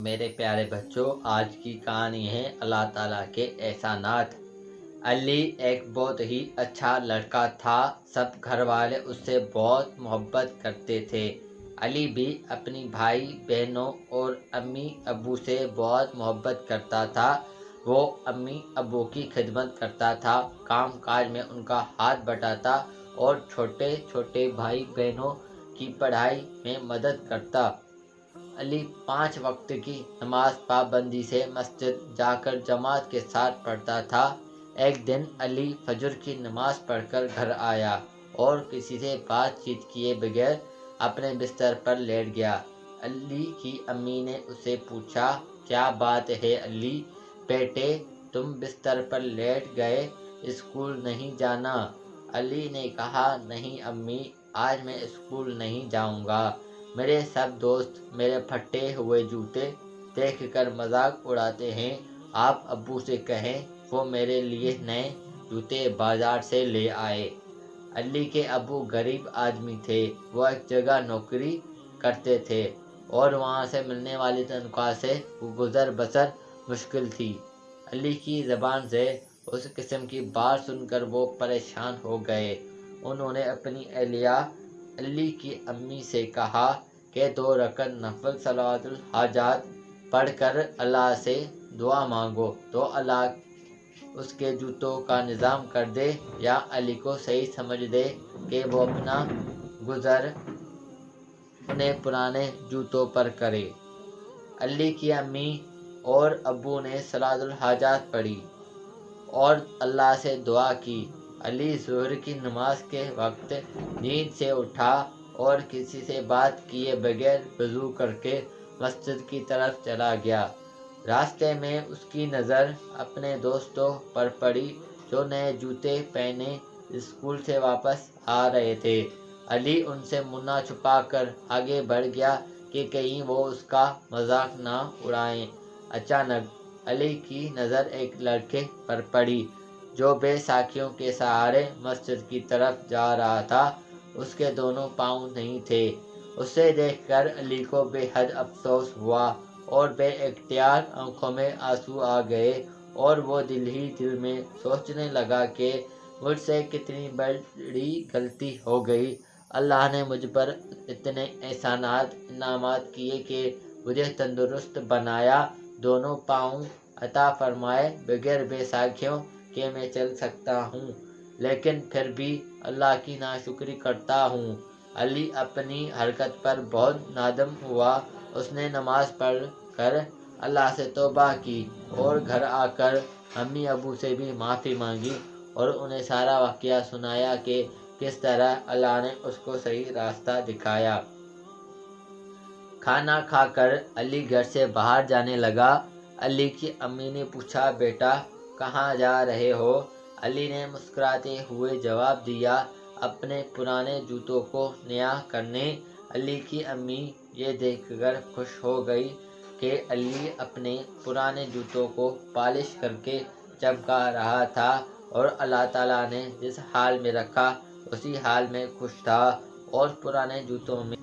میرے پیارے بچوں، آج کی کہانی ہے اللہ تعالیٰ کے احسانات۔ علی ایک بہت ہی اچھا لڑکا تھا۔ سب گھر والے اس سے بہت محبت کرتے تھے۔ علی بھی اپنی بھائی بہنوں اور امی ابو سے بہت محبت کرتا تھا۔ وہ امی ابو کی خدمت کرتا تھا، کام کاج میں ان کا ہاتھ بٹاتا اور چھوٹے چھوٹے بھائی بہنوں کی پڑھائی میں مدد کرتا۔ علی 5 وقت کی نماز پابندی سے مسجد جا کر جماعت کے ساتھ پڑھتا تھا۔ ایک دن علی فجر کی نماز پڑھ کر گھر آیا اور کسی سے بات چیت کیے بغیر اپنے بستر پر لیٹ گیا۔ علی کی امی نے اسے پوچھا، کیا بات ہے علی بیٹے، تم بستر پر لیٹ گئے، اسکول نہیں جانا؟ علی نے کہا، نہیں امی، آج میں اسکول نہیں جاؤں گا۔ میرے سب دوست میرے پھٹے ہوئے جوتے دیکھ کر مذاق اڑاتے ہیں۔ آپ ابو سے کہیں وہ میرے لیے نئے جوتے بازار سے لے آئے۔ علی کے ابو غریب آدمی تھے۔ وہ ایک جگہ نوکری کرتے تھے اور وہاں سے ملنے والی تنخواہ سے گزر بسر مشکل تھی۔ علی کی زبان سے اس قسم کی بات سن کر وہ پریشان ہو گئے۔ انہوں نے اپنی اہلیہ علی کی امی سے کہا کہ 2 رکعت نفل صلوات الحاجات پڑھ کر اللہ سے دعا مانگو تو اللہ اس کے جوتوں کا نظام کر دے، یا علی کو صحیح سمجھ دے کہ وہ اپنا گزر انہیں پرانے جوتوں پر کرے۔ علی کی امی اور ابو نے صلوات الحاجات پڑھی اور اللہ سے دعا کی۔ علی ظہر کی نماز کے وقت نیند سے اٹھا اور کسی سے بات کیے بغیر وضو کر کے مسجد کی طرف چلا گیا۔ راستے میں اس کی نظر اپنے دوستوں پر پڑی جو نئے جوتے پہنے اسکول سے واپس آ رہے تھے۔ علی ان سے منہ چھپا کر آگے بڑھ گیا کہ کہیں وہ اس کا مذاق نہ اڑائیں۔ اچانک علی کی نظر ایک لڑکے پر پڑی جو بے ساکھیوں کے سہارے مسجد کی طرف جا رہا تھا۔ اس کے دونوں پاؤں نہیں تھے۔ اسے دیکھ کر علی کو بے حد افسوس ہوا اور بے اختیار آنکھوں میں آنسو آ گئے، اور وہ دل ہی دل میں سوچنے لگا کہ مجھ سے کتنی بڑی غلطی ہو گئی۔ اللہ نے مجھ پر اتنے احسانات انعامات کیے کہ مجھے تندرست بنایا، دونوں پاؤں عطا فرمائے، بغیر بے ساکھیوں کے میں چل سکتا ہوں، لیکن پھر بھی اللہ کی ناشکری کرتا ہوں۔ علی اپنی حرکت پر بہت نادم ہوا۔ اس نے نماز پڑھ کر اللہ سے توبہ کی اور گھر آ کر امی ابو سے بھی معافی مانگی اور انہیں سارا واقعہ سنایا کہ کس طرح اللہ نے اس کو صحیح راستہ دکھایا۔ کھانا کھا کر علی گھر سے باہر جانے لگا۔ علی کی امی نے پوچھا، بیٹا کہاں جا رہے ہو؟ علی نے مسکراتے ہوئے جواب دیا، اپنے پرانے جوتوں کو نیا کرنے۔ علی کی امی یہ دیکھ کر خوش ہو گئی کہ علی اپنے پرانے جوتوں کو پالش کر کے چمکا رہا تھا اور اللہ تعالیٰ نے جس حال میں رکھا اسی حال میں خوش تھا، اور پرانے جوتوں میں